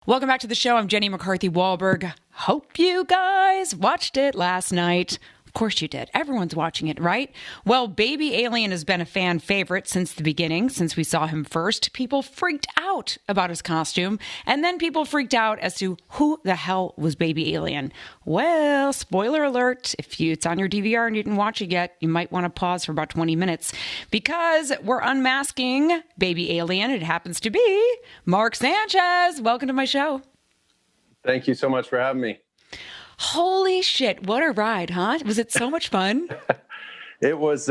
Welcome back to the show. I'm Jenny McCarthy Wahlberg. Hope you guys watched it last night. Of course you did. Everyone's watching it, right? Well, Baby Alien has been a fan favorite since the beginning, since we saw him first. People freaked out about his costume, and then people freaked out as to who the hell was Baby Alien. Well, spoiler alert, if it's on your DVR and you didn't watch it yet, you might want to pause for about 20 minutes because we're unmasking Baby Alien. It happens to be Mark Sanchez. Welcome to my show. Thank you so much for having me. Holy shit, what a ride, huh? Was it so much fun? It was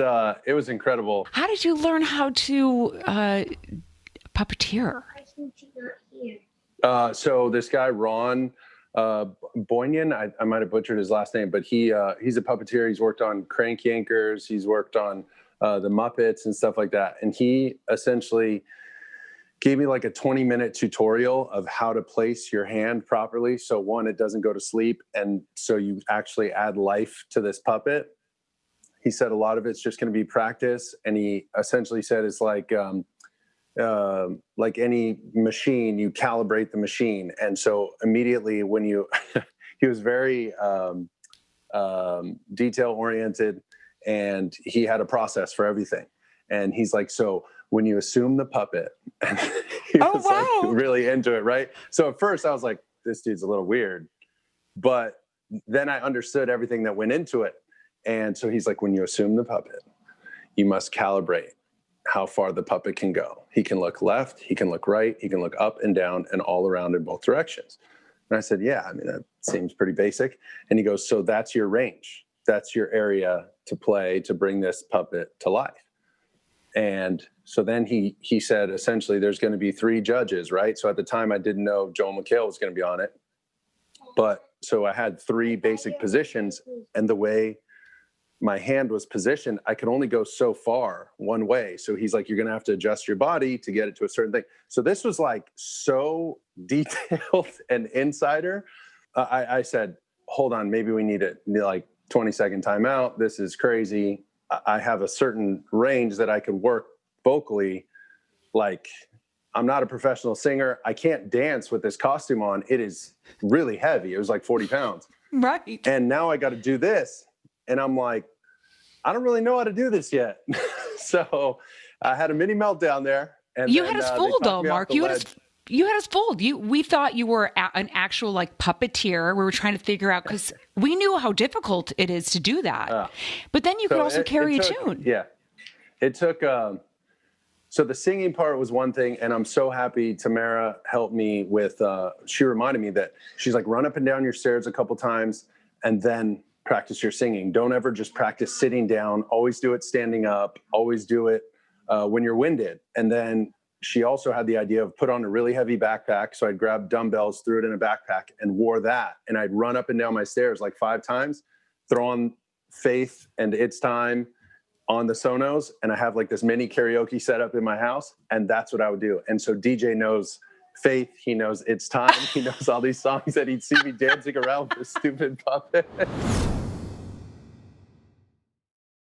incredible. How did you learn how to puppeteer? So this guy, Ron Boynian, I might have butchered his last name, but he's a puppeteer. He's worked on Crank Yankers. He's worked on the Muppets and stuff like that. And he essentially gave me like a 20-minute tutorial of how to place your hand properly. So one, it doesn't go to sleep. And so you actually add life to this puppet. He said a lot of it's just going to be practice. And he essentially said it's like any machine, you calibrate the machine. And so immediately when he was very detail oriented, and he had a process for everything. And he's like, so when you assume the puppet, and he was like really into it, right? So at first I was like, this dude's a little weird, but then I understood everything that went into it. And so he's like, when you assume the puppet, you must calibrate how far the puppet can go. He can look left, he can look right, he can look up and down and all around in both directions. And I said, yeah, I mean, that seems pretty basic. And he goes, so that's your range. That's your area to play to bring this puppet to life. And so then he said, essentially, there's going to be 3 judges, right? So at the time, I didn't know Joel McHale was going to be on it. But so I had 3 basic positions. And the way my hand was positioned, I could only go so far one way. So he's like, you're going to have to adjust your body to get it to a certain thing. So this was like so detailed and insider. I said, hold on, maybe we need like 20-second timeout. This is crazy. I have a certain range that I can work vocally. Like, I'm not a professional singer. I can't dance with this costume on. It is really heavy. It was like 40 pounds. Right. And now I got to do this. And I'm like, I don't really know how to do this yet. So I had a mini meltdown there. And you had us fooled though, Mark. You had us fooled. We thought you were an actual like puppeteer. We were trying to figure out, because we knew how difficult it is to do that. But then you could also carry a tune. Yeah. It took, so the singing part was one thing. And I'm so happy Tamara helped me with, she reminded me that she's like, run up and down your stairs a couple times and then practice your singing. Don't ever just practice sitting down. Always do it standing up. Always do it when you're winded. And then she also had the idea of put on a really heavy backpack. So I'd grab dumbbells, threw it in a backpack and wore that. And I'd run up and down my stairs like 5 times, throw on Faith and It's Time on the Sonos. And I have like this mini karaoke set up in my house. And that's what I would do. And so DJ knows Faith, he knows It's Time. He knows all these songs, that he'd see me dancing around with this stupid puppet.